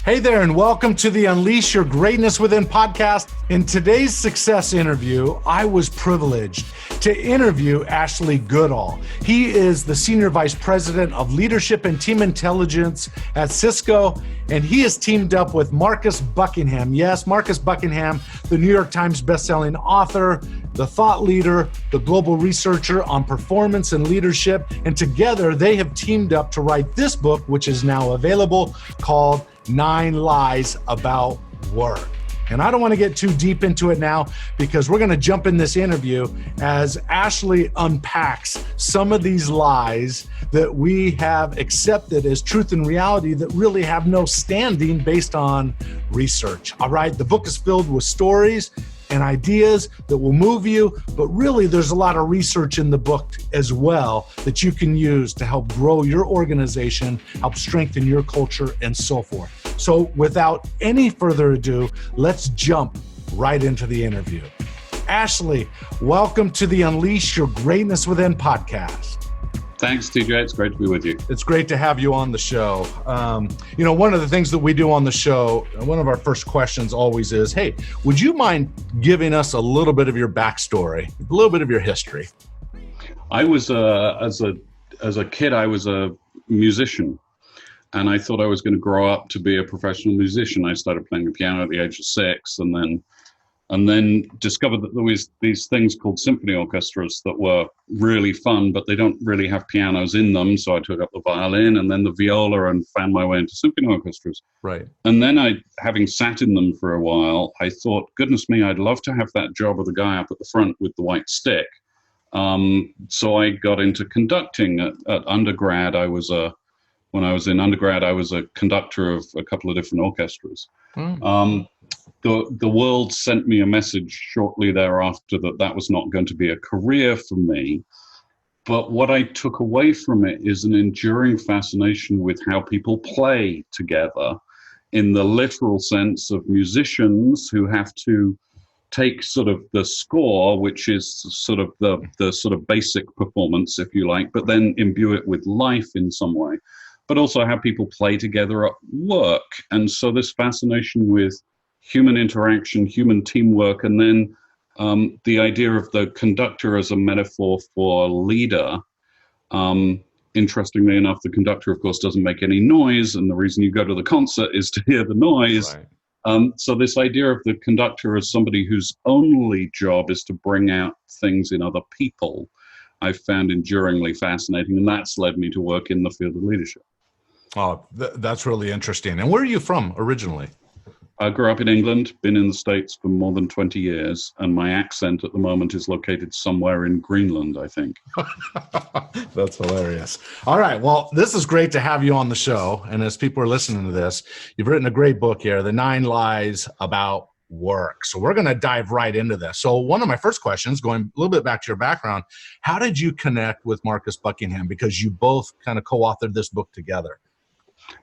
Hey there, and welcome to the Unleash Your Greatness Within podcast. In today's success interview, I was privileged to interview Ashley Goodall. He is the Senior Vice President of Leadership and Team Intelligence at Cisco, and he has teamed up with Marcus Buckingham. Yes, Marcus Buckingham, the New York Times bestselling author, the thought leader, the global researcher on performance and leadership, and together they have teamed up to write this book, which is now available, called 9 Lies About Work. And I don't want to get too deep into it now because we're going to jump in this interview as Ashley unpacks some of these lies that we have accepted as truth and reality that really have no standing based on research. All right, the book is filled with stories and ideas that will move you, but really there's a lot of research in the book as well that you can use to help grow your organization, help strengthen your culture, and so forth. So without any further ado, let's jump right into the interview. Ashley, welcome to the Unleash Your Greatness Within podcast. Thanks, TJ. It's great to be with you. It's great to have you on the show. One of the things that we do on the show, one of our first questions always is, hey, would you mind giving us a little bit of your backstory, a little bit of your history? I was, as a kid, I was a musician, and I thought I was going to grow up to be a professional musician. I started playing the piano at the age of 6, and then discovered that there was these things called symphony orchestras that were really fun, but they don't really have pianos in them. So I took up the violin and then the viola and found my way into symphony orchestras. Right. And then having sat in them for a while, I thought, goodness me, I'd love to have that job of the guy up at the front with the white stick. So I got into conducting at undergrad. When I was in undergrad, I was a conductor of a couple of different orchestras. The world sent me a message shortly thereafter that was not going to be a career for me. But what I took away from it is an enduring fascination with how people play together in the literal sense of musicians who have to take sort of the score, which is sort of the sort of basic performance, if you like, but then imbue it with life in some way, but also how people play together at work. And so this fascination with human interaction, human teamwork, and then the idea of the conductor as a metaphor for leader. Interestingly enough, the conductor, of course, doesn't make any noise, and the reason you go to the concert is to hear the noise. Right. So this idea of the conductor as somebody whose only job is to bring out things in other people, I found enduringly fascinating, and that's led me to work in the field of leadership. Oh, that's really interesting. And where are you from originally? I grew up in England, been in the States for more than 20 years, and my accent at the moment is located somewhere in Greenland, I think. That's hilarious. All right. Well, this is great to have you on the show. And as people are listening to this, you've written a great book here, The 9 Lies About Work. So we're going to dive right into this. So one of my first questions, going a little bit back to your background, how did you connect with Marcus Buckingham? Because you both kind of co-authored this book together.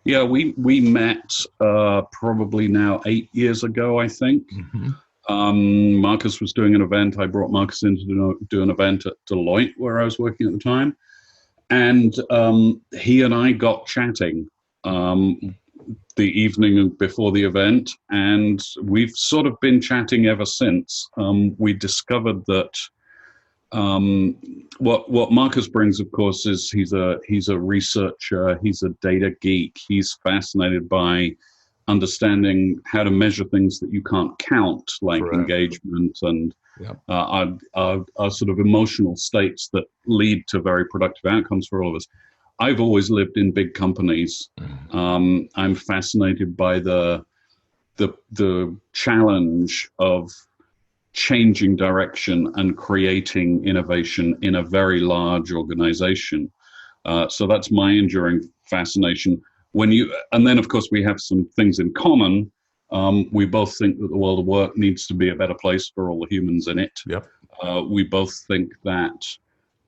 Yeah, we met probably now 8 years ago, I think. Mm-hmm. Marcus was doing an event. I brought Marcus in to do an event at Deloitte, where I was working at the time. And he and I got chatting the evening before the event, and we've sort of been chatting ever since. We discovered that what Marcus brings, of course, is he's a researcher, he's a data geek, he's fascinated by understanding how to measure things that you can't count, like Correct. Engagement and our sort of emotional states that lead to very productive outcomes for all of us. I've always lived in big companies. I'm fascinated by the challenge of changing direction and creating innovation in a very large organization. So that's my enduring fascination. And then of course we have some things in common. We both think that the world of work needs to be a better place for all the humans in it. Yep. We both think that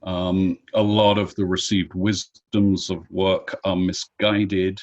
a lot of the received wisdoms of work are misguided.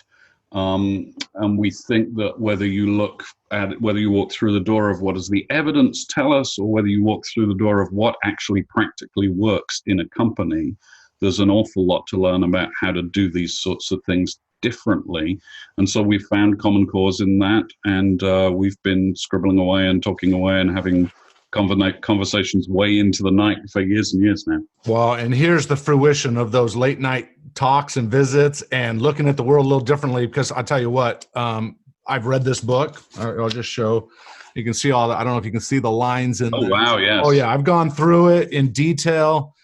And we think that whether you walk through the door of what does the evidence tell us, or whether you walk through the door of what actually practically works in a company, there's an awful lot to learn about how to do these sorts of things differently. And so we've found common cause in that, and we've been scribbling away and talking away and having conversations way into the night for years and years now. Well, and here's the fruition of those late night talks and visits and looking at the world a little differently, because I'll tell you what, I've read this book. I'll just show. You can see all that. I don't know if you can see the lines in. Oh, wow, yes. Oh, yeah. I've gone through it in detail,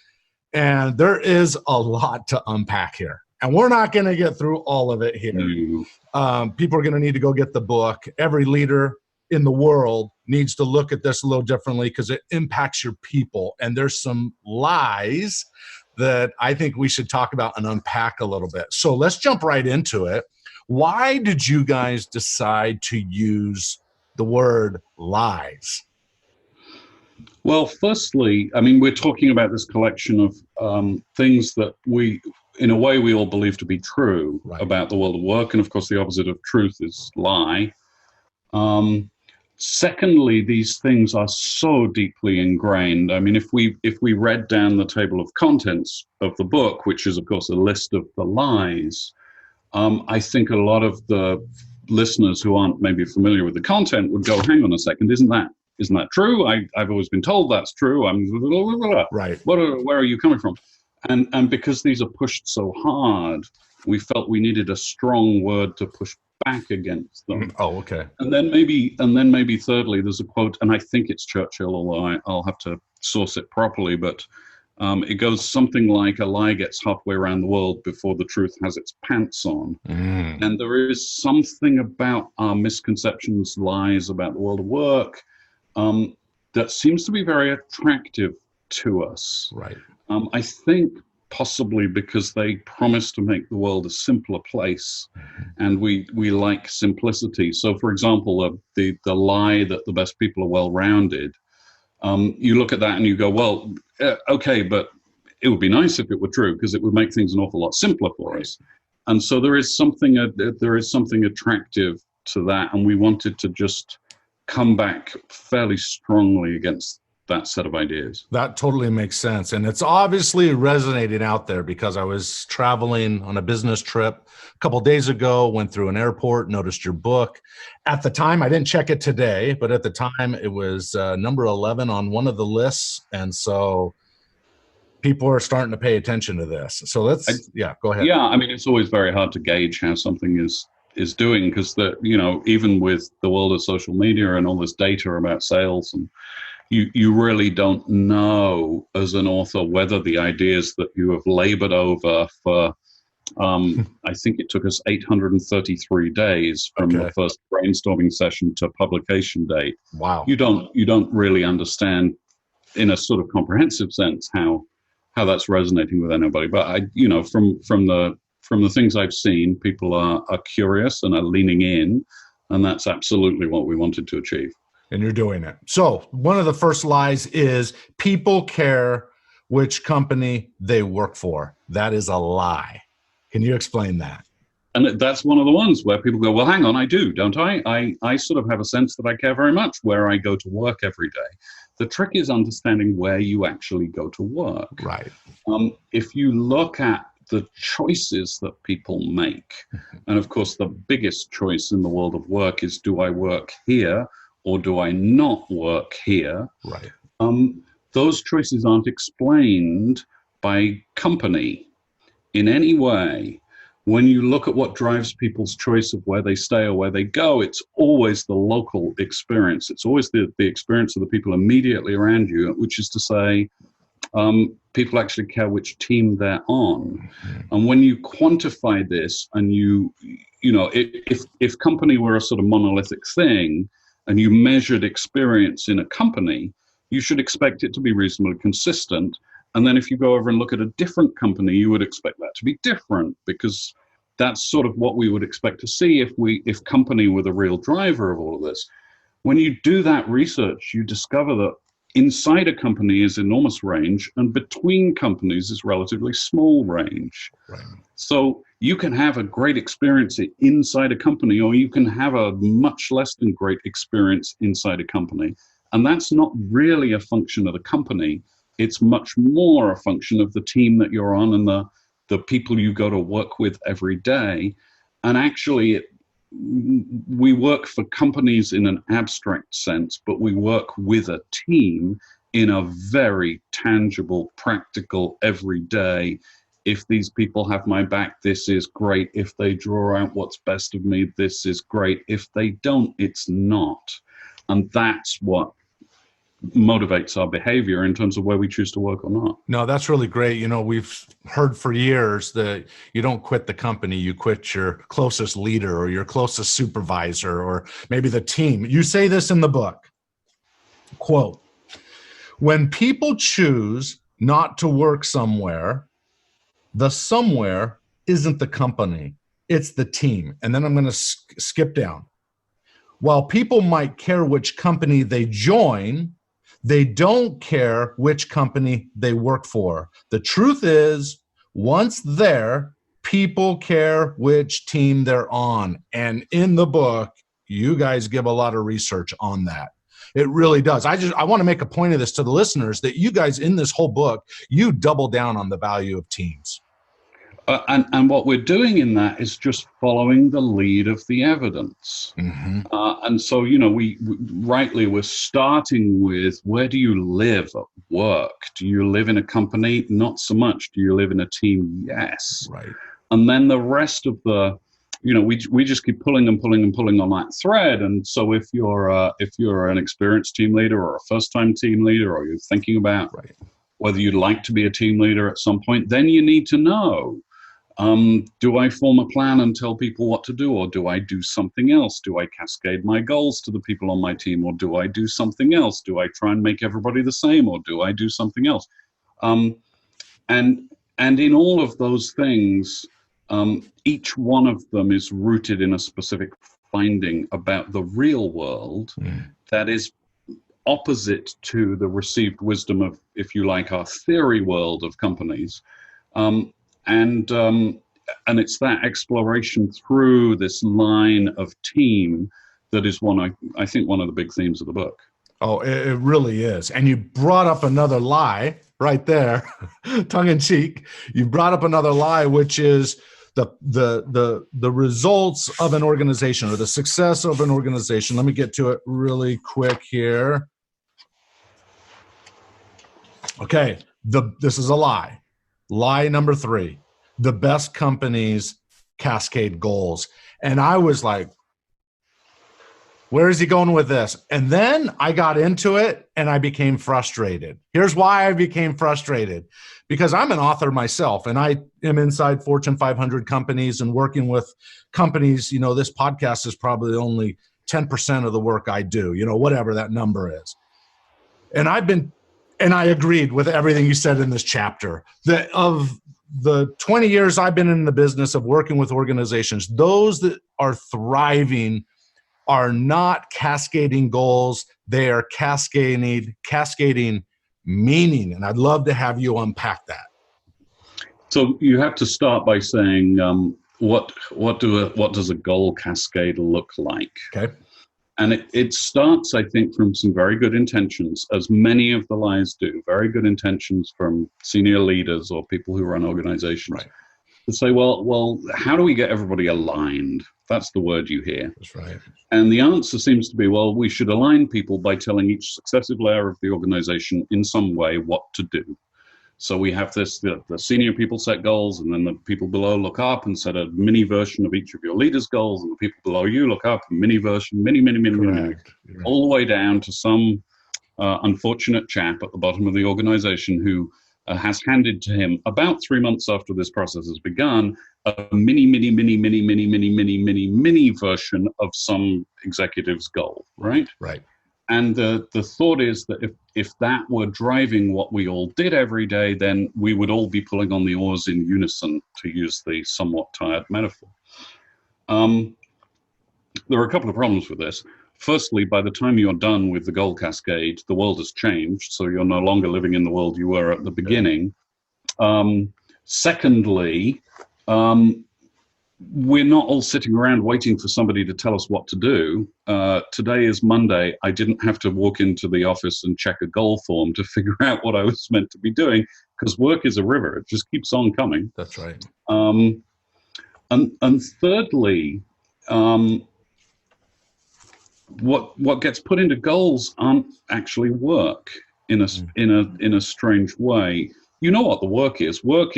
and there is a lot to unpack here. And we're not going to get through all of it here. No. People are going to need to go get the book. Every leader in the world needs to look at this a little differently because it impacts your people. And there's some lies that I think we should talk about and unpack a little bit. So let's jump right into it. Why did you guys decide to use the word lies? Well, firstly, I mean, we're talking about this collection of things that we, in a way, we all believe to be true about the world of work. And of course, the opposite of truth is lie. Secondly, these things are so deeply ingrained. I mean, if we read down the table of contents of the book, which is, of course, a list of the lies, I think a lot of the listeners who aren't maybe familiar with the content would go, hang on a second, isn't that true? I've always been told that's true. I'm right. Where are you coming from? And because these are pushed so hard, we felt we needed a strong word to push back against them. Oh, okay. And then maybe thirdly, there's a quote, and I think it's Churchill, although I'll have to source it properly, but it goes something like, a lie gets halfway around the world before the truth has its pants on. And there is something about our misconceptions, lies about the world of work, that seems to be very attractive to us. Right. I think possibly because they promise to make the world a simpler place, and we like simplicity. So, for example, the lie that the best people are well-rounded, you look at that and you go, well, okay, but it would be nice if it were true, because it would make things an awful lot simpler for us. And so there is something attractive to that, and we wanted to just come back fairly strongly against that set of ideas. That totally makes sense. And it's obviously resonating out there, because I was traveling on a business trip a couple of days ago, went through an airport, noticed your book. At the time, I didn't check it today, but at the time it was number 11 on one of the lists. And so people are starting to pay attention to this. So go ahead. Yeah, I mean, it's always very hard to gauge how something is doing, because even with the world of social media and all this data about sales, and you really don't know as an author whether the ideas that you have labored over for, I think it took us 833 days from the first brainstorming session to publication date. Wow. You don't really understand in a sort of comprehensive sense how that's resonating with anybody. But from the things I've seen, people are curious and are leaning in, and that's absolutely what we wanted to achieve. And you're doing it. So one of the first lies is people care which company they work for. That is a lie. Can you explain that? And that's one of the ones where people go, well, hang on, I do, don't I? I sort of have a sense that I care very much where I go to work every day. The trick is understanding where you actually go to work. Right. If you look at the choices that people make, and of course the biggest choice in the world of work is, do I work here or do I not work here? Right. Those choices aren't explained by company in any way. When you look at what drives people's choice of where they stay or where they go, it's always the local experience. It's always the experience of the people immediately around you, which is to say, people actually care which team they're on. And when you quantify this, and if company were a sort of monolithic thing, and you measured experience in a company, you should expect it to be reasonably consistent. And then if you go over and look at a different company, you would expect that to be different, because that's sort of what we would expect to see if company were the real driver of all of this. When you do that research, you discover that inside a company is enormous range, and between companies is relatively small range. Right. So you can have a great experience inside a company, or you can have a much less than great experience inside a company. And that's not really a function of the company. It's much more a function of the team that you're on and the people you go to work with every day. And actually, we work for companies in an abstract sense, but we work with a team in a very tangible, practical, everyday. If these people have my back, this is great. If they draw out what's best of me, this is great. If they don't, it's not. And that's what motivates our behavior in terms of where we choose to work or not. No, that's really great. You know, we've heard for years that you don't quit the company, you quit your closest leader or your closest supervisor or maybe the team. You say this in the book, quote, "When people choose not to work somewhere, the somewhere isn't the company, it's the team." And then I'm going to skip down. "While people might care which company they join, they don't care which company they work for. The truth is, once there, people care which team they're on." And in the book, you guys give a lot of research on that. It really does. I want to make a point of this to the listeners that you guys in this whole book, you double down on the value of teams. And what we're doing in that is just following the lead of the evidence. Mm-hmm. And so, you know, we're starting with, where do you live at work? Do you live in a company? Not so much. Do you live in a team? Yes. Right. And then the rest of the, you know, we just keep pulling and pulling and pulling on that thread. And so if you're an experienced team leader or a first-time team leader, or you're thinking about whether you'd like to be a team leader at some point, then you need to know, do I form a plan and tell people what to do, or do I do something else? Do I cascade my goals to the people on my team, or do I do something else? Do I try and make everybody the same, or do I do something else? And in all of those things, each one of them is rooted in a specific finding about the real world that is opposite to the received wisdom of, if you like, our theory world of companies. And it's that exploration through this line of team that is I think one of the big themes of the book. Oh, it really is. And you brought up another lie right there, tongue in cheek. You brought up another lie, which is the results of an organization or the success of an organization. Let me get to it really quick here. Okay, this is a lie. Lie number 3, the best companies cascade goals. And I was like, where is he going with this? And then I got into it and I became frustrated. Here's why I became frustrated. Because I'm an author myself and I am inside Fortune 500 companies and working with companies. You know, this podcast is probably only 10% of the work I do, you know, whatever that number is. And I agreed with everything you said in this chapter. Of the 20 years I've been in the business of working with organizations, those that are thriving are not cascading goals. They are cascading meaning. And I'd love to have you unpack that. So you have to start by saying, what does a goal cascade look like? Okay. And it starts, I think, from some very good intentions, as many of the lies do, very good intentions from senior leaders or people who run organizations. Right. To say, well, how do we get everybody aligned? That's the word you hear. That's right. And the answer seems to be, well, we should align people by telling each successive layer of the organization in some way what to do. So we have the senior people set goals, and then the people below look up and set a mini version of each of your leaders' goals, and the people below you look up, mini version, mini, all the way down to some unfortunate chap at the bottom of the organization who has handed to him, about 3 months after this process has begun, a mini version of some executive's goal, right? Right. And the thought is that if that were driving what we all did every day, then we would all be pulling on the oars in unison, to use the somewhat tired metaphor. There are a couple of problems with this. Firstly, by the time you're done with the goal cascade, the world has changed, so you're no longer living in the world you were at the beginning. Secondly, we're not all sitting around waiting for somebody to tell us what to do. Today is Monday. I didn't have to walk into the office and check a goal form to figure out what I was meant to be doing, because work is a river. It just keeps on coming. That's right. And thirdly, what gets put into goals aren't actually work in a strange way. You know what the work is. Work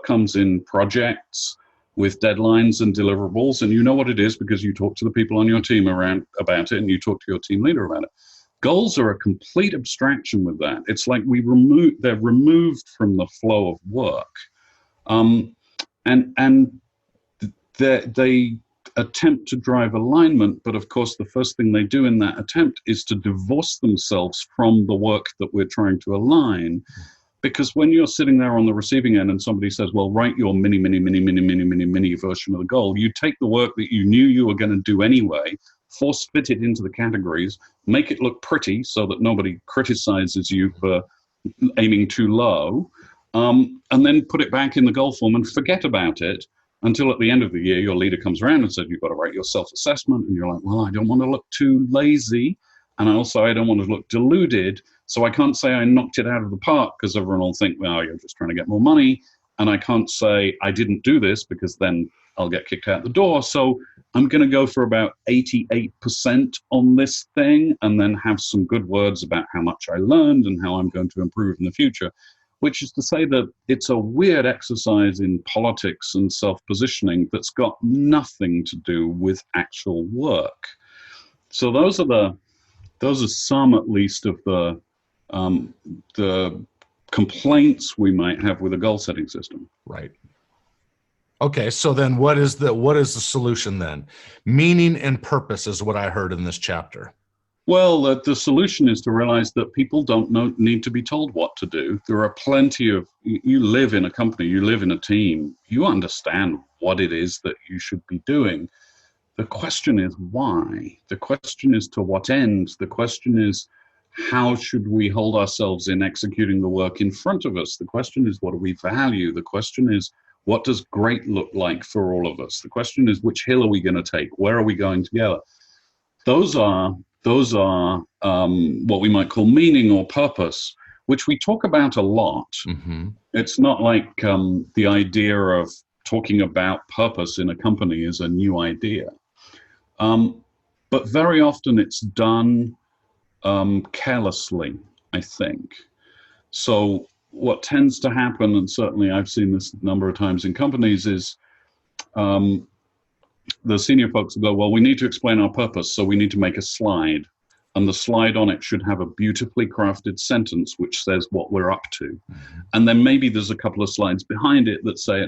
comes in projects with deadlines and deliverables, and you know what it is because you talk to the people on your team around about it, and you talk to your team leader about it. Goals are a complete abstraction with that. It's like they're removed from the flow of work, and they attempt to drive alignment, but of course the first thing they do in that attempt is to divorce themselves from the work that we're trying to align. Because when you're sitting there on the receiving end and somebody says, well, write your mini version of the goal, you take the work that you knew you were going to do anyway, force fit it into the categories, make it look pretty so that nobody criticizes you for aiming too low, and then put it back in the goal form and forget about it until at the end of the year, your leader comes around and says, you've got to write your self-assessment. And you're like, well, I don't want to look too lazy. And also, I don't want to look deluded. So I can't say I knocked it out of the park because everyone will think, well, you're just trying to get more money. And I can't say I didn't do this because then I'll get kicked out the door. So I'm going to go for about 88% on this thing and then have some good words about how much I learned and how I'm going to improve in the future. Which is to say that it's a weird exercise in politics and self-positioning that's got nothing to do with actual work. So those are some, at least, of the complaints we might have with a goal-setting system. Right. Okay, so then what is the solution then? Meaning and purpose is what I heard in this chapter. Well, the solution is to realize that people don't need to be told what to do. There are plenty of, you live in a company, you live in a team, you understand what it is that you should be doing. The question is why? The question is to what end? The question is how should we hold ourselves in executing the work in front of us? The question is what do we value? The question is what does great look like for all of us? The question is which hill are we going to take? Where are we going together? Those are what we might call meaning or purpose, which we talk about a lot. Mm-hmm. It's not like the idea of talking about purpose in a company is a new idea. But very often it's done carelessly, I think. So what tends to happen, and certainly I've seen this a number of times in companies, is the senior folks will go, well, we need to explain our purpose, so we need to make a slide. And the slide on it should have a beautifully crafted sentence which says what we're up to. Mm-hmm. And then maybe there's a couple of slides behind it that say,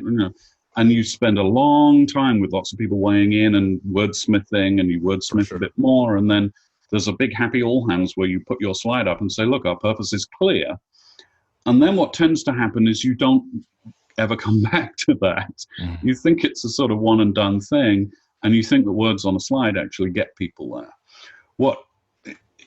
and you spend a long time with lots of people weighing in and wordsmithing, and you wordsmith a bit more. And then there's a big happy all hands where you put your slide up and say, look, our purpose is clear. And then what tends to happen is you don't ever come back to that. Mm. You think it's a sort of one and done thing, and you think the words on a slide actually get people there. What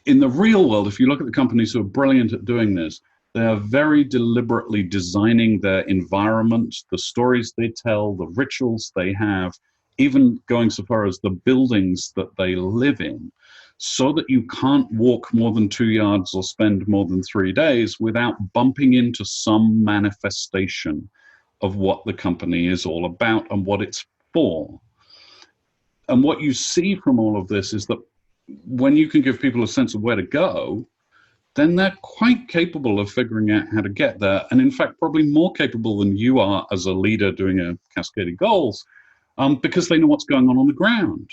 in the real world, if you look at the companies who are brilliant at doing this, they are very deliberately designing their environment, the stories they tell, the rituals they have, even going so far as the buildings that they live in, so that you can't walk more than 2 yards or spend more than 3 days without bumping into some manifestation of what the company is all about and what it's for. And what you see from all of this is that when you can give people a sense of where to go, then they're quite capable of figuring out how to get there. And in fact, probably more capable than you are as a leader doing a cascaded goals, because they know what's going on the ground.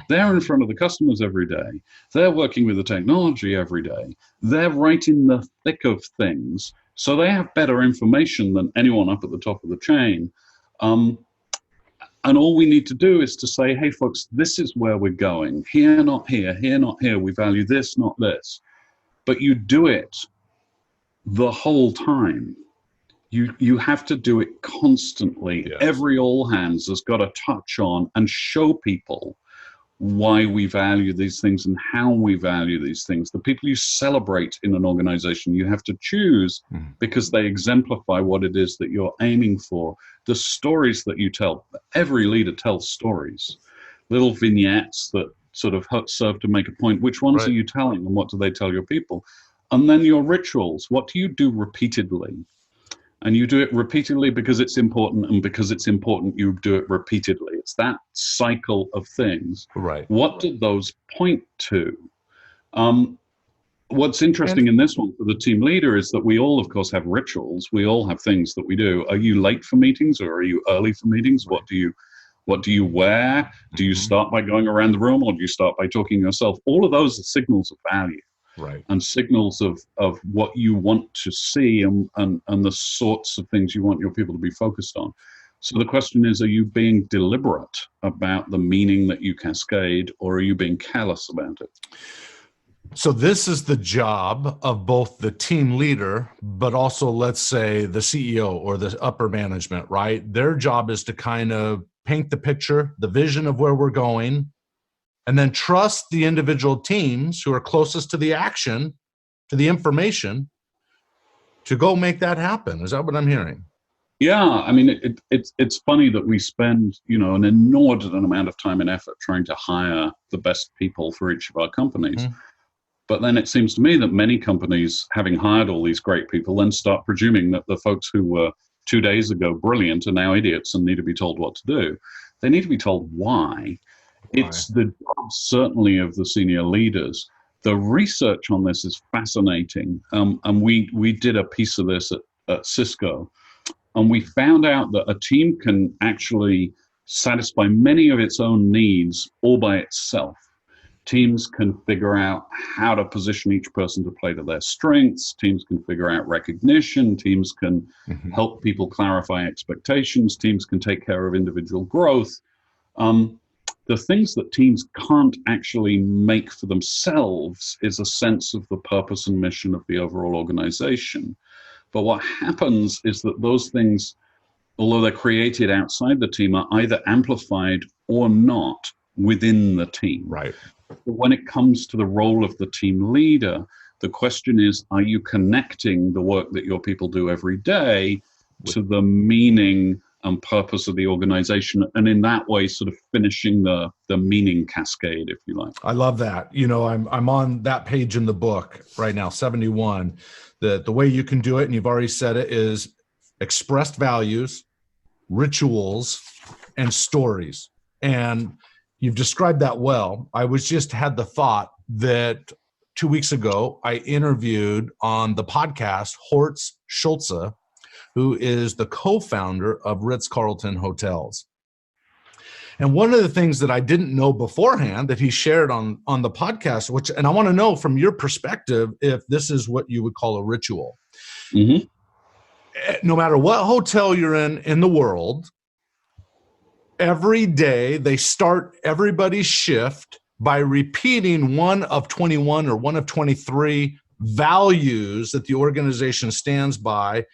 They're in front of the customers every day. They're working with the technology every day. They're right in the thick of things. So they have better information than anyone up at the top of the chain. And all we need to do is to say, hey, folks, this is where we're going. Here, not here. Here, not here. We value this, not this. But you do it the whole time. You have to do it constantly. Yes. Every all hands has got to touch on and show people why we value these things and how we value these things. The people you celebrate in an organization, you have to choose because they exemplify what it is that you're aiming for. The stories that you tell, every leader tells stories, little vignettes that sort of serve to make a point. Which ones are you telling and what do they tell your people? And then your rituals, what do you do repeatedly? And you do it repeatedly because it's important, and because it's important, you do it repeatedly. It's that cycle of things. Right. What did those point to? What's interesting in this one for the team leader is that we all, of course, have rituals. We all have things that we do. Are you late for meetings, or are you early for meetings? What do you wear? Do you start by going around the room, or do you start by talking yourself? All of those are signals of value. Right. And signals of what you want to see, and the sorts of things you want your people to be focused on. So the question is, are you being deliberate about the meaning that you cascade, or are you being careless about it? So this is the job of both the team leader, but also, let's say, the CEO or the upper management, right? Their job is to kind of paint the picture, the vision of where we're going, and then trust the individual teams who are closest to the action, to the information, to go make that happen. Is that what I'm hearing? Yeah, I mean, it's funny that we spend, an inordinate amount of time and effort trying to hire the best people for each of our companies. Mm-hmm. But then it seems to me that many companies, having hired all these great people, then start presuming that the folks who were 2 days ago brilliant are now idiots and need to be told what to do. They need to be told why. It's the job, certainly, of the senior leaders. The research on this is fascinating. And we did a piece of this at Cisco. And we found out that a team can actually satisfy many of its own needs all by itself. Teams can figure out how to position each person to play to their strengths. Teams can figure out recognition. Teams can help people clarify expectations. Teams can take care of individual growth. The things that teams can't actually make for themselves is a sense of the purpose and mission of the overall organization. But what happens is that those things, although they're created outside the team, are either amplified or not within the team. Right. But when it comes to the role of the team leader, the question is, are you connecting the work that your people do every day to the meaning and purpose of the organization, and in that way sort of finishing the meaning cascade, if you like? I love that. I'm on that page in the book right now, 71. The way you can do it, and you've already said it, is expressed values, rituals, and stories. And you've described that well. I had the thought that 2 weeks ago, I interviewed on the podcast Horst Schulze, who is the co-founder of Ritz-Carlton Hotels. And one of the things that I didn't know beforehand that he shared on the podcast, and I want to know from your perspective if this is what you would call a ritual. Mm-hmm. No matter what hotel you're in the world, every day they start everybody's shift by repeating one of 21 or one of 23 values that the organization stands by.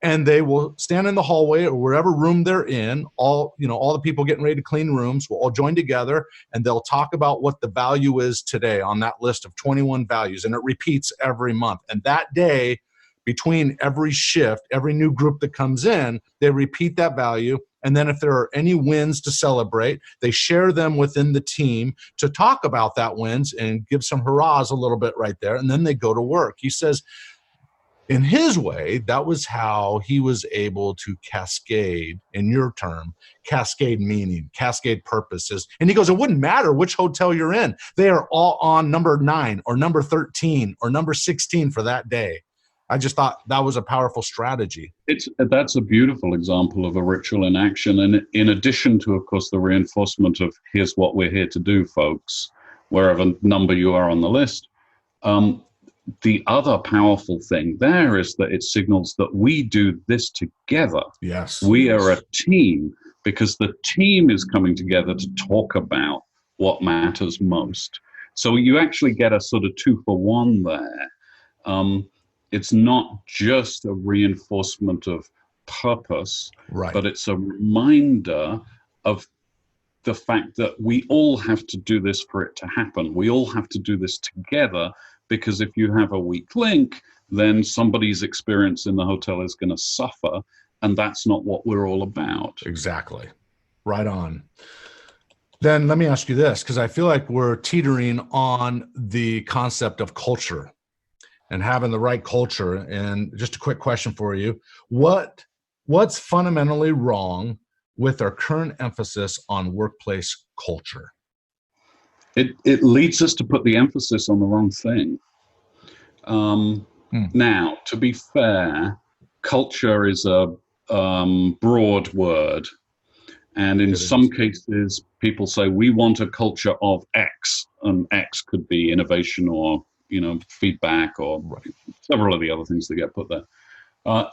And they will stand in the hallway or wherever room they're in. All the people getting ready to clean rooms will all join together, and they'll talk about what the value is today on that list of 21 values. And it repeats every month. And that day, between every shift, every new group that comes in, they repeat that value. And then if there are any wins to celebrate, they share them within the team to talk about that wins and give some hurrahs a little bit right there. And then they go to work. He says, in his way, that was how he was able to cascade, in your term, cascade meaning, cascade purposes. And he goes, it wouldn't matter which hotel you're in. They are all on number 9 or number 13 or number 16 for that day. I just thought that was a powerful strategy. That's a beautiful example of a ritual in action. And in addition to, of course, the reinforcement of here's what we're here to do, folks, wherever number you are on the list, the other powerful thing there is that it signals that we do this together. Yes. We are a team, because the team is coming together to talk about what matters most. So you actually get a sort of 2-for-1 there. It's not just a reinforcement of purpose, right, but it's a reminder of the fact that we all have to do this for it to happen. We all have to do this together. Because if you have a weak link, then somebody's experience in the hotel is going to suffer. And that's not what we're all about. Exactly. Right on. Then let me ask you this, because I feel like we're teetering on the concept of culture. and having the right culture. And just a quick question for you. What's fundamentally wrong with our current emphasis on workplace culture? It leads us to put the emphasis on the wrong thing. Now, to be fair, culture is a broad word. And in some cases, people say, we want a culture of X, and X could be innovation or, feedback or several of the other things that get put there.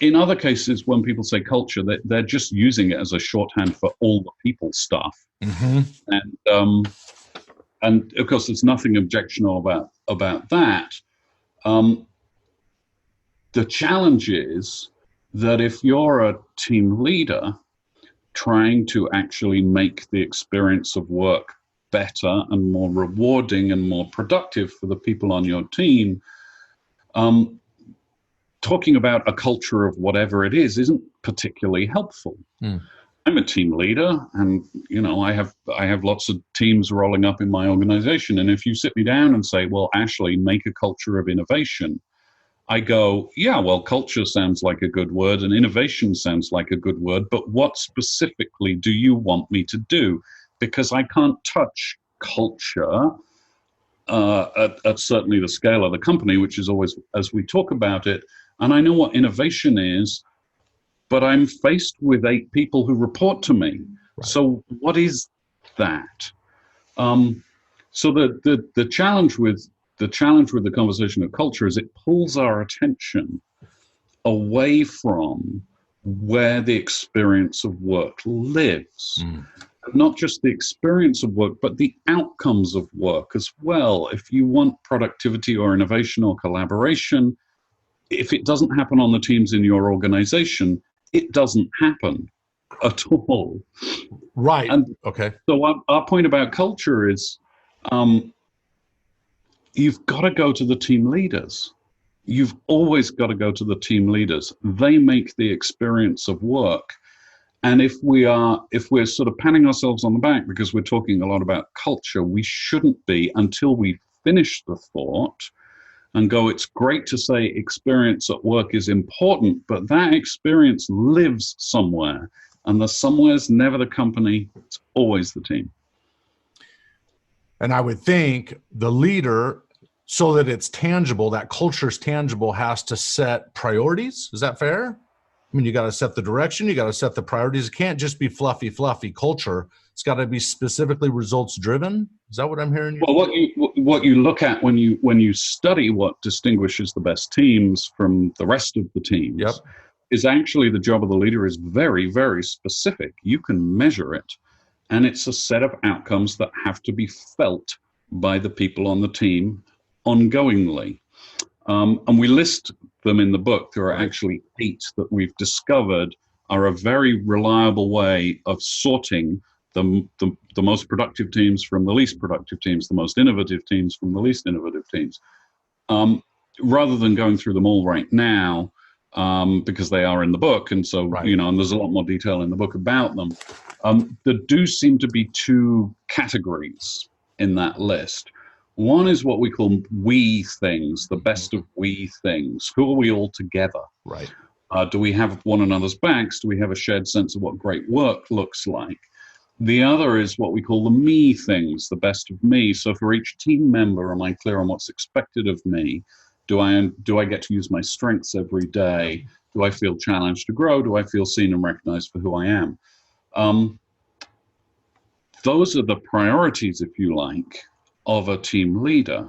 In other cases, when people say culture, they're just using it as a shorthand for all the people stuff. Mm-hmm. And of course, there's nothing objectionable about that. The challenge is that if you're a team leader trying to actually make the experience of work better and more rewarding and more productive for the people on your team, talking about a culture of whatever it is isn't particularly helpful. I'm a team leader, and I have lots of teams rolling up in my organization. And if you sit me down and say, well, Ashley, make a culture of innovation, I go, yeah, well, culture sounds like a good word and innovation sounds like a good word, but what specifically do you want me to do? Because I can't touch culture at certainly the scale of the company, which is always as we talk about it. And I know what innovation is, but I'm faced with 8 people who report to me. Right. So what is that? So the challenge with the conversation of culture is it pulls our attention away from where the experience of work lives. Not just the experience of work, but the outcomes of work as well. If you want productivity or innovation or collaboration, if it doesn't happen on the teams in your organization, it doesn't happen at all. Right. And okay. So our point about culture is you've got to go to the team leaders. You've always got to go to the team leaders. They make the experience of work. And if we're sort of patting ourselves on the back because we're talking a lot about culture, we shouldn't be until we finish the thought and go, it's great to say experience at work is important, but that experience lives somewhere. And the somewhere's never the company, it's always the team. And I would think the leader, so that it's tangible, that culture's tangible, has to set priorities. Is that fair? I mean, you got to set the direction, you got to set the priorities. It can't just be fluffy culture. It's got to be specifically results driven. Is that what I'm hearing you? Well, what you look at when you study what distinguishes the best teams from the rest of the teams, yep, is actually the job of the leader is very, very specific. You can measure it, and it's a set of outcomes that have to be felt by the people on the team ongoingly. And we list them in the book. There are actually 8 that we've discovered are a very reliable way of sorting the most productive teams from the least productive teams, the most innovative teams from the least innovative teams. Rather than going through them all right now, because they are in the book, and so, and there's a lot more detail in the book about them. There do seem to be 2 categories in that list. One is what we call we things, the best of we things. Who are we all together? Right. Do we have one another's backs? Do we have a shared sense of what great work looks like? The other is what we call the me things, the best of me. So for each team member, am I clear on what's expected of me? Do I get to use my strengths every day? Do I feel challenged to grow? Do I feel seen and recognized for who I am? Those are the priorities, if you like, of a team leader.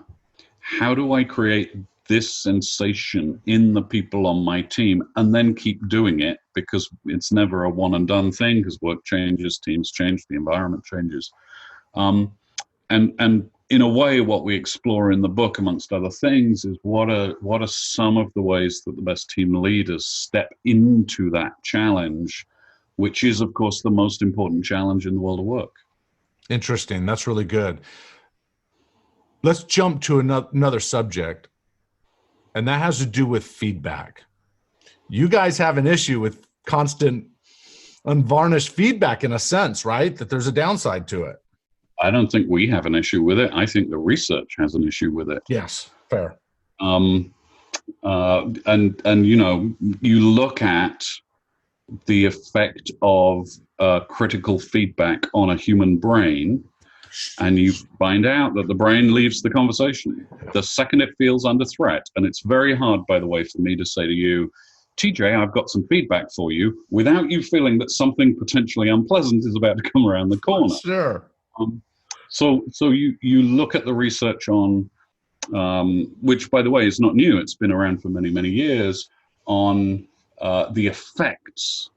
How do I create this sensation in the people on my team and then keep doing it, because it's never a one and done thing, because work changes, teams change, the environment changes. And in a way, what we explore in the book, amongst other things, is what are some of the ways that the best team leaders step into that challenge, which is, of course, the most important challenge in the world of work. Interesting. That's really good. Let's jump to another subject, and that has to do with feedback. You guys have an issue with constant, unvarnished feedback, in a sense, right? That there's a downside to it. I don't think we have an issue with it. I think the research has an issue with it. Yes, fair. And you look at the effect of critical feedback on a human brain, and you find out that the brain leaves the conversation the second it feels under threat. And it's very hard, by the way, for me to say to you, TJ, I've got some feedback for you, without you feeling that something potentially unpleasant is about to come around the corner. Sure. So you look at the research on, which, by the way, is not new. It's been around for many, many years, on the effects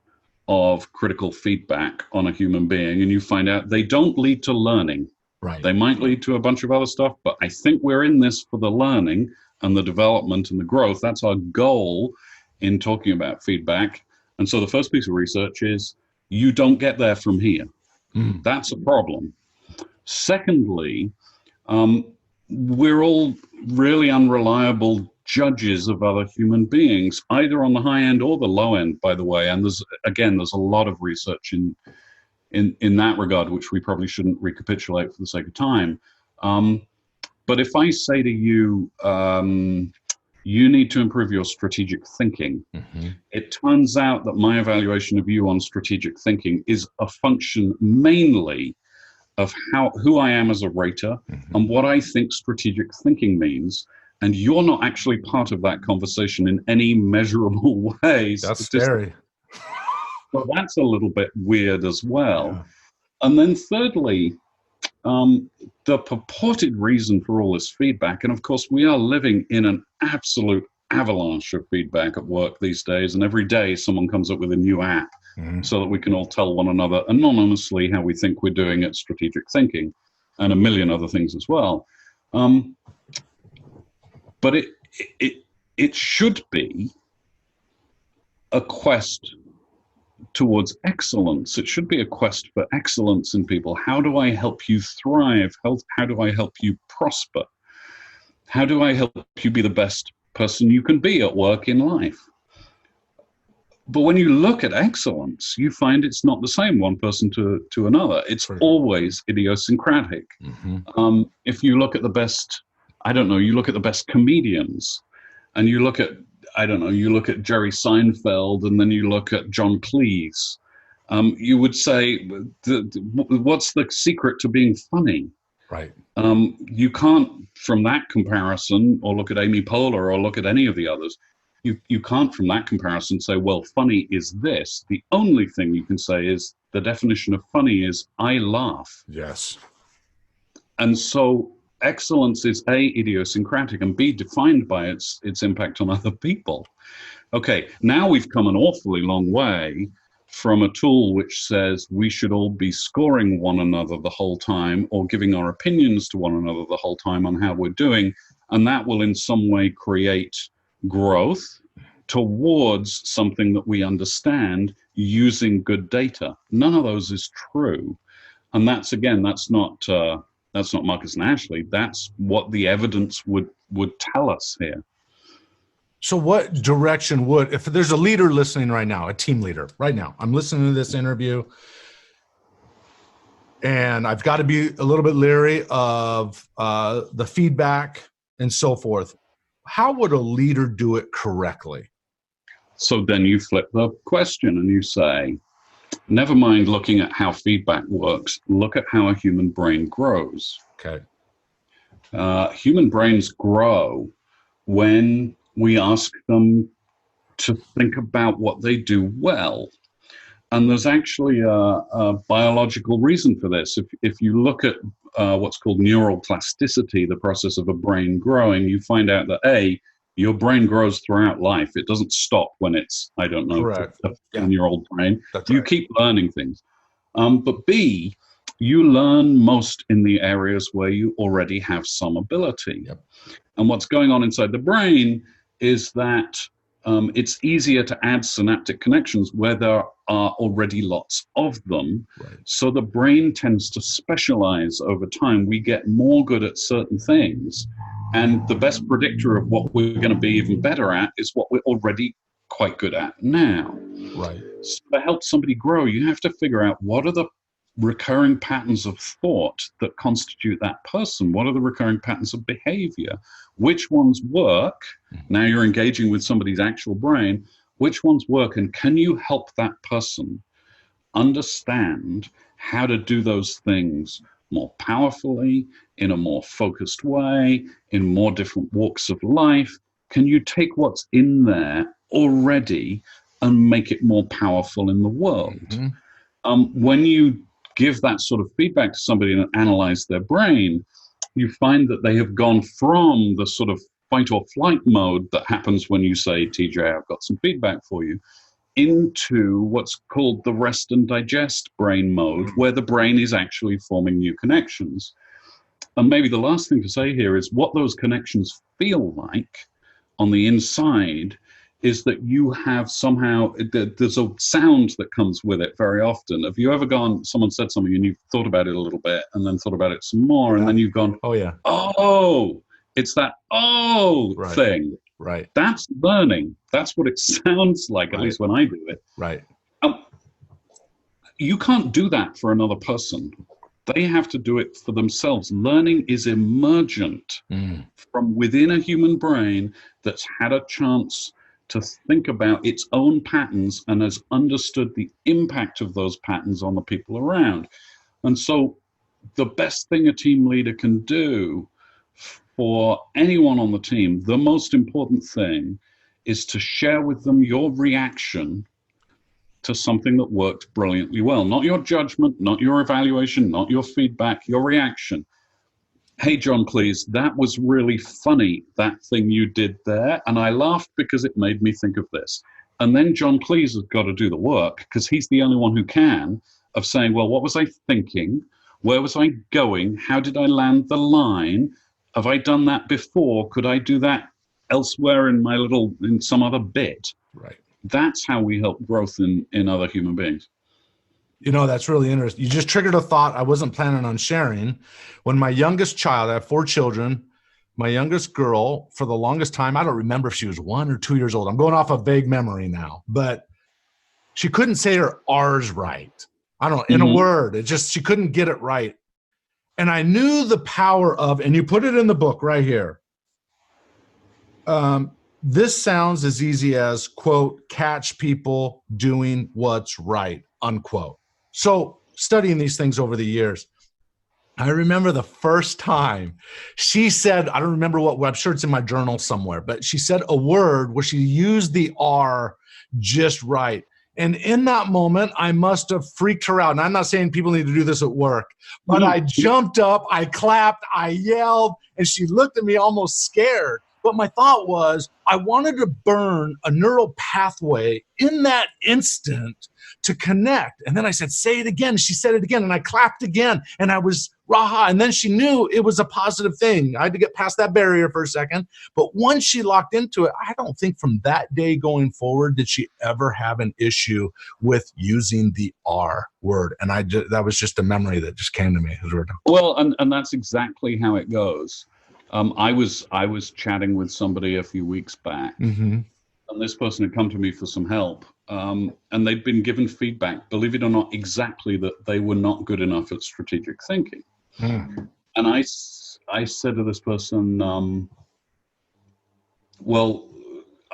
of critical feedback on a human being, and you find out they don't lead to learning. Right. They might lead to a bunch of other stuff, but I think we're in this for the learning and the development and the growth. That's our goal in talking about feedback. And so the first piece of research is you don't get there from here. That's a problem. Secondly, we're all really unreliable judges of other human beings, either on the high end or the low end, by the way. And there's a lot of research in that regard, which we probably shouldn't recapitulate for the sake of time. But if I say to you, you need to improve your strategic thinking, it turns out that my evaluation of you on strategic thinking is a function mainly of who I am as a rater and what I think strategic thinking means. And you're not actually part of that conversation in any measurable way. That's scary. Well, that's a little bit weird as well. Yeah. And then thirdly, the purported reason for all this feedback, and of course we are living in an absolute avalanche of feedback at work these days, and every day someone comes up with a new app so that we can all tell one another anonymously how we think we're doing at strategic thinking, and a million other things as well. But it should be a quest towards excellence. It should be a quest for excellence in people. How do I help you thrive? How do I help you prosper? How do I help you be the best person you can be at work in life? But when you look at excellence, you find it's not the same one person to another. It's always idiosyncratic. If you look at the best, you look at the best comedians, and you look at, you look at Jerry Seinfeld, and then you look at John Cleese, you would say, what's the secret to being funny? Right. You can't, from that comparison, or look at Amy Poehler, or look at any of the others, you can't from that comparison say, well, funny is this. The only thing you can say is the definition of funny is I laugh. Yes. And so excellence is A, idiosyncratic, and B, defined by its impact on other people. Okay, now we've come an awfully long way from a tool which says we should all be scoring one another the whole time, or giving our opinions to one another the whole time on how we're doing, and that will in some way create growth towards something that we understand using good data. None of those is true. And that's not Marcus and Ashley. That's what the evidence would tell us here. So what direction if there's a leader listening right now, a team leader right now, I'm listening to this interview, and I've got to be a little bit leery of the feedback and so forth. How would a leader do it correctly? So then you flip the question and you say, never mind looking at how feedback works, look at how a human brain grows. Okay. Human brains grow when we ask them to think about what they do well. And there's actually a biological reason for this. If you look at what's called neural plasticity, the process of a brain growing, you find out that your brain grows throughout life. It doesn't stop when it's, a 10-year-old brain. You keep learning things. But B, you learn most in the areas where you already have some ability. Yep. And what's going on inside the brain is that it's easier to add synaptic connections where there are already lots of them. Right. So the brain tends to specialize over time. We get more good at certain things. And the best predictor of what we're going to be even better at is what we're already quite good at now. Right. So to help somebody grow, you have to figure out what are the recurring patterns of thought that constitute that person? What are the recurring patterns of behavior? Which ones work? Now you're engaging with somebody's actual brain. Which ones work? And can you help that person understand how to do those things more powerfully, in a more focused way, in more different walks of life? Can you take what's in there already and make it more powerful in the world? When you give that sort of feedback to somebody and analyze their brain, you find that they have gone from the sort of fight or flight mode that happens when you say, TJ, I've got some feedback for you, into what's called the rest and digest brain mode, where the brain is actually forming new connections. And maybe the last thing to say here is what those connections feel like on the inside is that you have somehow, there's a sound that comes with it very often. Have you ever gone, someone said something and you've thought about it a little bit and then thought about it some more, and then you've gone, oh yeah, oh, it's that thing. Right. That's learning. That's what it sounds like, at least when I do it. Right. You can't do that for another person. They have to do it for themselves. Learning is emergent from within a human brain that's had a chance to think about its own patterns and has understood the impact of those patterns on the people around. And so the best thing a team leader can do for anyone on the team, the most important thing is to share with them your reaction to something that worked brilliantly well. Not your judgment, not your evaluation, not your feedback, your reaction. Hey, John Cleese, that was really funny, that thing you did there, and I laughed because it made me think of this. And then John Cleese has got to do the work, because he's the only one who can, of saying, well, what was I thinking? Where was I going? How did I land the line? Have I done that before? Could I do that elsewhere in some other bit? Right. That's how we help growth in other human beings. You know, that's really interesting. You just triggered a thought I wasn't planning on sharing. When my youngest child, I have 4 children, my youngest girl, for the longest time, I don't remember if she was 1 or 2 years old. I'm going off a vague memory now, but she couldn't say her R's right. I don't know, in a word, she couldn't get it right. And I knew the power of, and you put it in the book right here. This sounds as easy as, quote, catch people doing what's right, unquote. So studying these things over the years, I remember the first time she said, I don't remember what, I'm sure it's in my journal somewhere, but she said a word where she used the R just right. And in that moment, I must have freaked her out. And I'm not saying people need to do this at work, but I jumped up, I clapped, I yelled, and she looked at me almost scared. But my thought was, I wanted to burn a neural pathway in that instant to connect. And then I said, say it again. She said it again, and I clapped again, and I was raha. And then she knew it was a positive thing. I had to get past that barrier for a second. But once she locked into it, I don't think from that day going forward did she ever have an issue with using the R word. And that was just a memory that just came to me. Well, and that's exactly how it goes. I was chatting with somebody a few weeks back, and this person had come to me for some help, and they'd been given feedback, believe it or not, exactly that they were not good enough at strategic thinking. And I said to this person, well,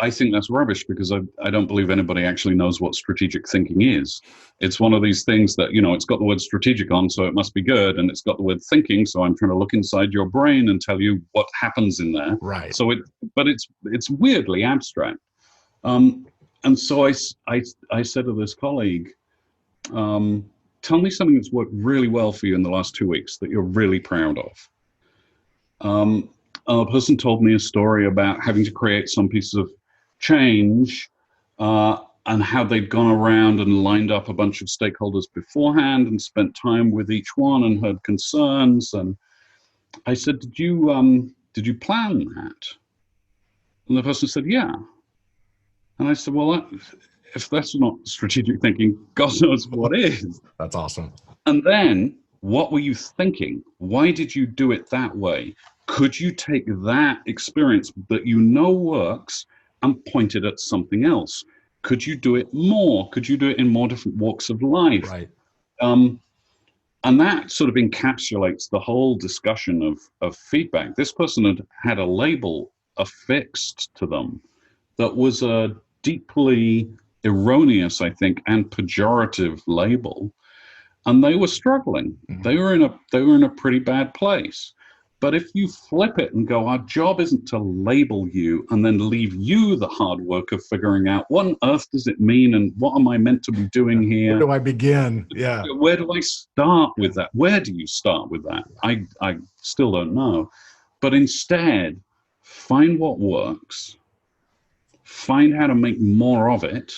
I think that's rubbish, because I don't believe anybody actually knows what strategic thinking is. It's one of these things that, it's got the word strategic on, so it must be good, and it's got the word thinking, so I'm trying to look inside your brain and tell you what happens in there. Right. So it's weirdly abstract. And so I said to this colleague, tell me something that's worked really well for you in the last 2 weeks that you're really proud of. A person told me a story about having to create some piece of change, and how they'd gone around and lined up a bunch of stakeholders beforehand and spent time with each one and heard concerns. And I said, did you plan that? And the person said, yeah. And I said, well, if that's not strategic thinking, God knows what is. That's awesome. And then, what were you thinking? Why did you do it that way? Could you take that experience that works and point it at something else? Could you do it more? Could you do it in more different walks of life? Right. And that sort of encapsulates the whole discussion of feedback. This person had a label affixed to them that was a deeply erroneous, I think, and pejorative label, and they were struggling. Mhm. They were in a pretty bad place. But if you flip it and go, our job isn't to label you and then leave you the hard work of figuring out what on earth does it mean and what am I meant to be doing here? Where do I begin? Yeah. Where do I start with that? Where do you start with that? I still don't know. But instead, find what works, find how to make more of it,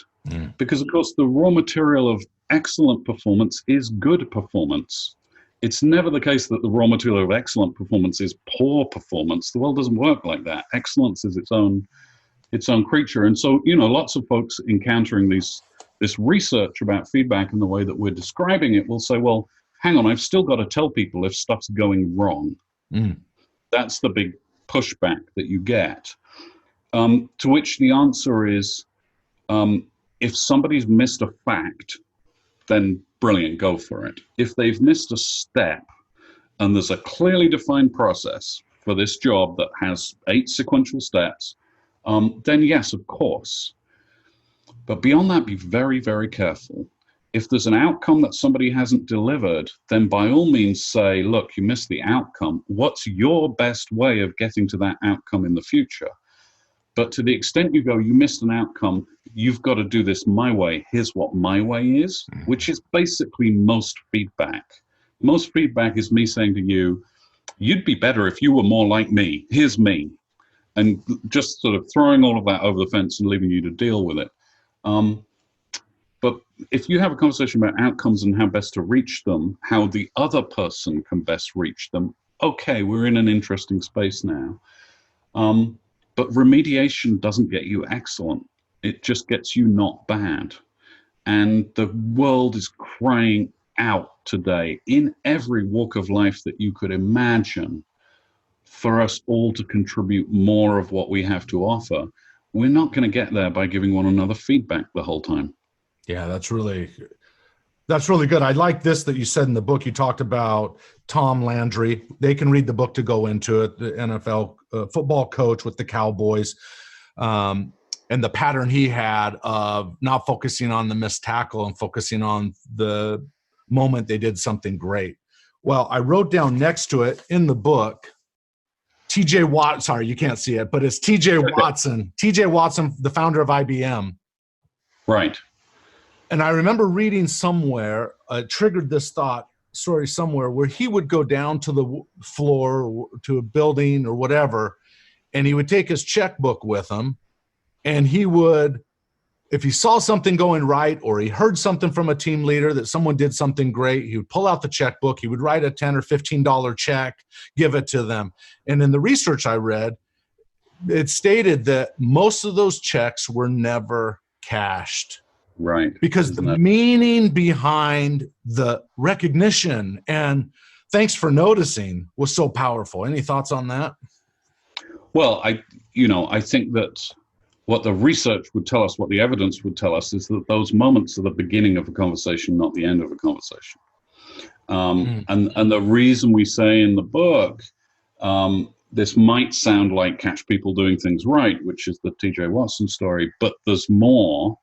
because, of course, the raw material of excellent performance is good performance. It's never the case that the raw material of excellent performance is poor performance. The world doesn't work like that. Excellence is its own creature. And so, lots of folks encountering this research about feedback and the way that we're describing it will say, well, hang on, I've still got to tell people if stuff's going wrong. That's the big pushback that you get. To which the answer is, if somebody's missed a fact, then brilliant, go for it. If they've missed a step and there's a clearly defined process for this job that has 8 sequential steps, then yes, of course. But beyond that, be very, very careful. If there's an outcome that somebody hasn't delivered, then by all means say, look, you missed the outcome. What's your best way of getting to that outcome in the future? But to the extent you go, you missed an outcome, you've got to do this my way. Here's what my way is, which is basically most feedback. Most feedback is me saying to you, you'd be better if you were more like me. Here's me. And just sort of throwing all of that over the fence and leaving you to deal with it. But if you have a conversation about outcomes and how best to reach them, how the other person can best reach them, okay, we're in an interesting space now. But remediation doesn't get you excellent. It just gets you not bad. And the world is crying out today in every walk of life that you could imagine for us all to contribute more of what we have to offer. We're not going to get there by giving one another feedback the whole time. Yeah, that's really good. I like this that you said in the book. You talked about Tom Landry. They can read the book to go into it, the NFL football coach with the Cowboys, and the pattern he had of not focusing on the missed tackle and focusing on the moment they did something great. Well, I wrote down next to it in the book, TJ Watt. Sorry, you can't see it, but it's TJ Watson. TJ Watson, the founder of IBM. Right. And I remember reading somewhere, triggered this thought story somewhere, where he would go down to the floor, to a building or whatever, and he would take his checkbook with him, and he would, if he saw something going right or he heard something from a team leader that someone did something great, he would pull out the checkbook, he would write a $10 or $15 check, give it to them. And in the research I read, it stated that most of those checks were never cashed. Right. Because the meaning behind the recognition and thanks for noticing was so powerful. Any thoughts on that? Well, I think that what the research would tell us, what the evidence would tell us, is that those moments are the beginning of a conversation, not the end of a conversation. And the reason we say in the book, this might sound like catch people doing things right, which is the TJ Watson story, but there's more.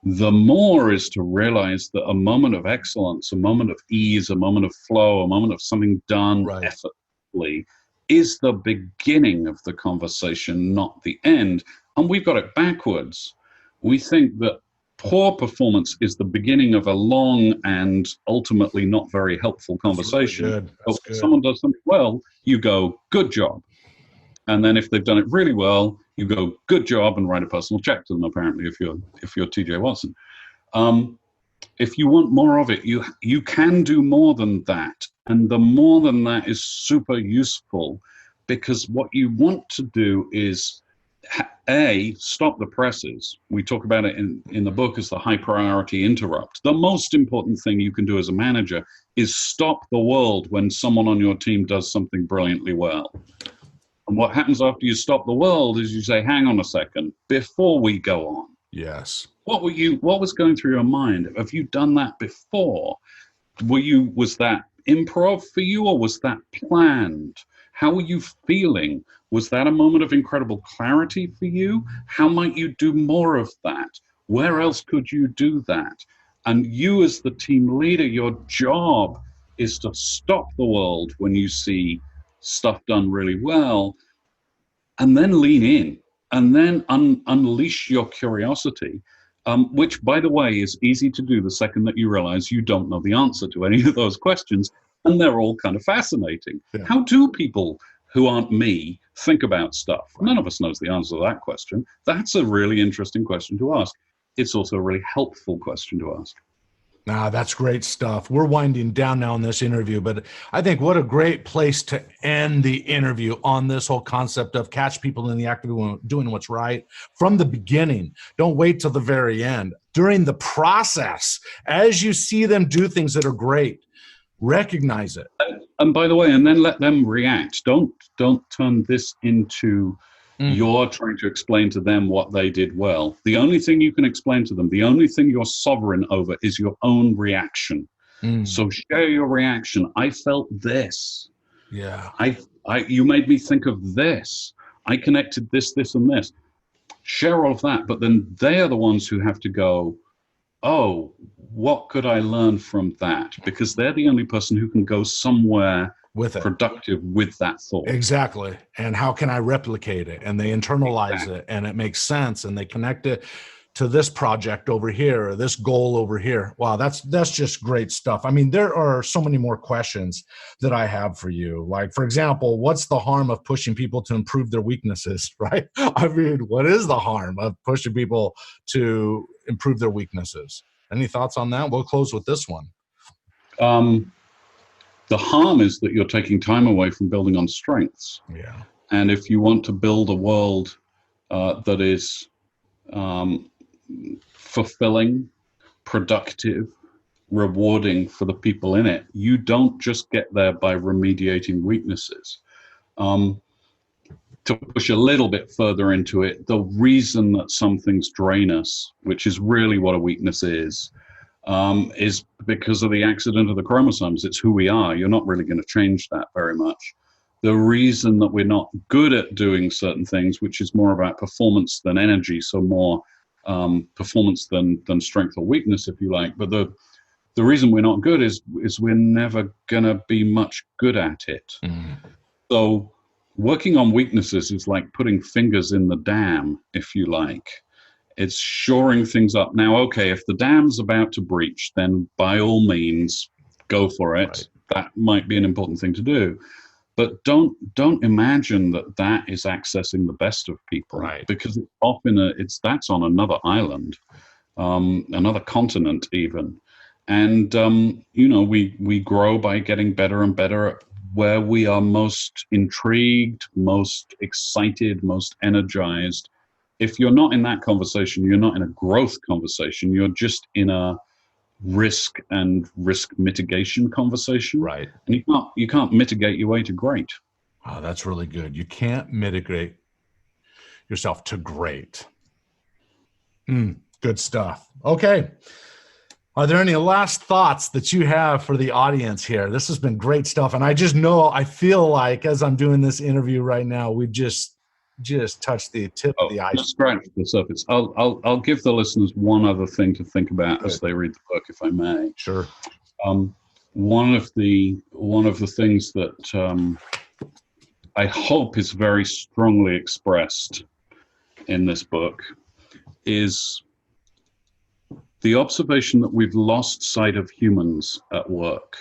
The more is to realize that a moment of excellence, a moment of ease, a moment of flow, a moment of something done effortlessly is the beginning of the conversation, not the end. And we've got it backwards. We think that poor performance is the beginning of a long and ultimately not very helpful conversation. Really good. So if someone does something well, you go, good job. And then if they've done it really well, you go, good job, and write a personal check to them, apparently, if you're TJ Watson. If you want more of it, you can do more than that. And the more than that is super useful, because what you want to do is, A, stop the presses. We talk about it in the book as the high priority interrupt. The most important thing you can do as a manager is stop the world when someone on your team does something brilliantly well. And what happens after you stop the world is you say, hang on a second, before we go on. Yes. What was going through your mind? Have you done that before? Was that improv for you, or was that planned? How were you feeling? Was that a moment of incredible clarity for you? How might you do more of that? Where else could you do that? And you as the team leader, your job is to stop the world when you see stuff done really well, and then lean in, and then unleash your curiosity, which, by the way, is easy to do the second that you realize you don't know the answer to any of those questions, and they're all kind of fascinating. Yeah. How do people who aren't me think about stuff? None of us knows the answer to that question. That's a really interesting question to ask. It's also a really helpful question to ask. That's great stuff. We're winding down now in this interview, but I think what a great place to end the interview on this whole concept of catch people in the act of doing what's right from the beginning. Don't wait till the very end. During the process, as you see them do things that are great, recognize it. And by the way, and then let them react. Don't turn this into you're trying to explain to them what they did well. The only thing you can explain to them, the only thing you're sovereign over is your own reaction. So share your reaction. I felt this. Yeah. You made me think of this. I connected this, and this. Share all of that. But then they are the ones who have to go, oh, what could I learn from that? Because they're the only person who can go somewhere with it, productive with that thought. Exactly. And how can I replicate it? And they internalize it, and it makes sense, and they connect it to this project over here, or this goal over here. Wow, that's just great stuff. I mean, there are so many more questions that I have for you. Like, for example, what's the harm of pushing people to improve their weaknesses, right? I mean, what is the harm of pushing people to improve their weaknesses? Any thoughts on that? We'll close with this one. The harm is that you're taking time away from building on strengths. Yeah. And if you want to build a world that is fulfilling, productive, rewarding for the people in it, you don't just get there by remediating weaknesses. To push a little bit further into it, the reason that some things drain us, which is really what a weakness is because of the accident of the chromosomes. It's who we are. You're not really going to change that very much. The reason that we're not good at doing certain things, which is more about performance than energy, so more performance than strength or weakness, if you like. But the reason we're not good is we're never going to be much good at it. So working on weaknesses is like putting fingers in the dam, if you like. It's shoring things up. Now, okay, if the dam's about to breach, then by all means, go for it. Right. That might be an important thing to do. But don't imagine that is accessing the best of people, right? Because it's often that's on another island, another continent even. And, we grow by getting better and better at where we are most intrigued, most excited, most energized. If you're not in that conversation, you're not in a growth conversation. You're just in a risk and risk mitigation conversation. Right. And you can't mitigate your way to great. Oh, that's really good. You can't mitigate yourself to great. Good stuff. Okay. Are there any last thoughts that you have for the audience here? This has been great stuff. And I feel like as I'm doing this interview right now, we've just touched the tip of the iceberg. Let's scratch the surface. I'll give the listeners one other thing to think about as they read the book, if I may. Sure. One of the things that I hope is very strongly expressed in this book is the observation that we've lost sight of humans at work,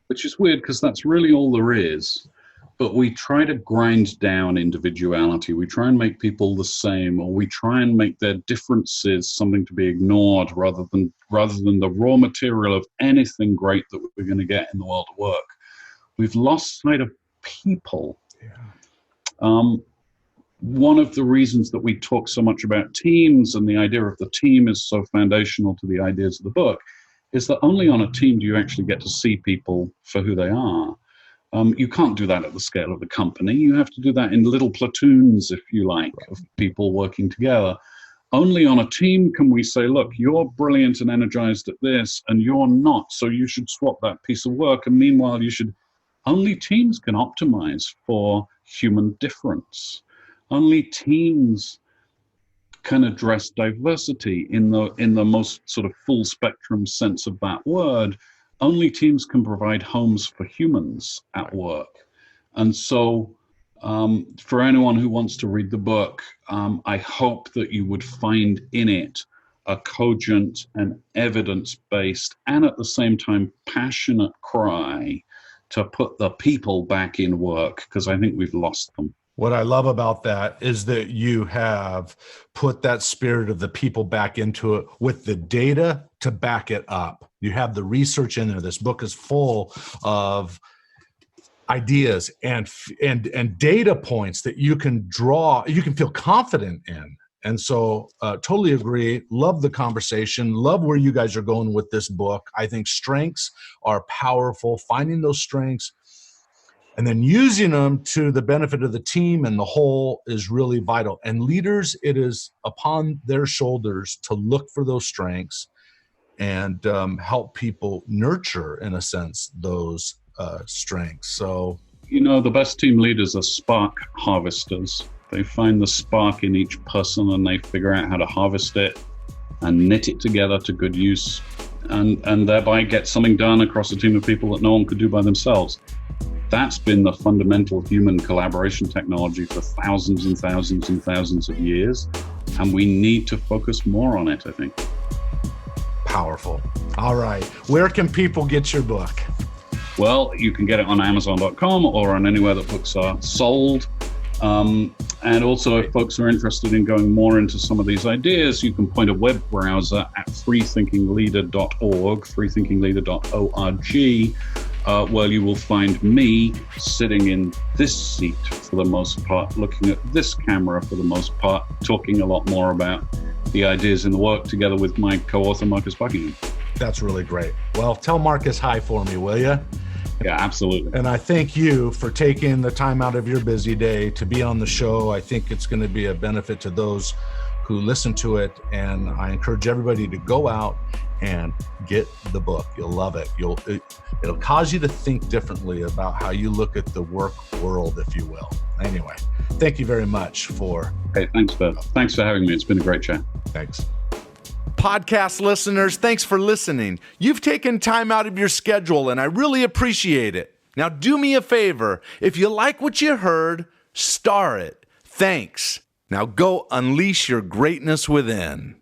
which is weird because that's really all there is. But we try to grind down individuality. We try and make people the same, or we try and make their differences something to be ignored rather than the raw material of anything great that we're going to get in the world of work. We've lost sight of people. Yeah. One of the reasons that we talk so much about teams and the idea of the team is so foundational to the ideas of the book is that only on a team do you actually get to see people for who they are. You can't do that at the scale of the company. You have to do that in little platoons, if you like, of people working together. Only on a team can we say, look, you're brilliant and energized at this, and you're not, so you should swap that piece of work. And meanwhile, only teams can optimize for human difference. Only teams can address diversity in the most sort of full spectrum sense of that word. Only teams can provide homes for humans at work. And so for anyone who wants to read the book, I hope that you would find in it a cogent and evidence-based and at the same time passionate cry to put the people back in work, because I think we've lost them. What I love about that is that you have put that spirit of the people back into it with the data to back it up. You have the research in there. This book is full of ideas and data points that you can draw, you can feel confident in. And so totally agree. Love the conversation. Love where you guys are going with this book. I think strengths are powerful. Finding those strengths and then using them to the benefit of the team and the whole is really vital. And leaders, it is upon their shoulders to look for those strengths and help people nurture, in a sense, those strengths. So, the best team leaders are spark harvesters. They find the spark in each person and they figure out how to harvest it and knit it together to good use and thereby get something done across a team of people that no one could do by themselves. That's been the fundamental human collaboration technology for thousands and thousands and thousands of years. And we need to focus more on it, I think. Powerful. All right. Where can people get your book? Well, you can get it on Amazon.com or on anywhere that books are sold. And also, if folks are interested in going more into some of these ideas, you can point a web browser at freethinkingleader.org, freethinkingleader.org, where you will find me sitting in this seat for the most part, looking at this camera for the most part, talking a lot more about the ideas in the work together with my co-author, Marcus Buckingham. That's really great. Well, tell Marcus hi for me, will you? Yeah, absolutely. And I thank you for taking the time out of your busy day to be on the show. I think it's going to be a benefit to those who listen to it. And I encourage everybody to go out and get the book. You'll love it. It'll cause you to think differently about how you look at the work world, if you will. Anyway, thank you very much for. Hey, thanks for having me. It's been a great chat. Thanks. Podcast listeners, thanks for listening. You've taken time out of your schedule, and I really appreciate it. Now, do me a favor. If you like what you heard, star it. Thanks. Now go unleash your greatness within.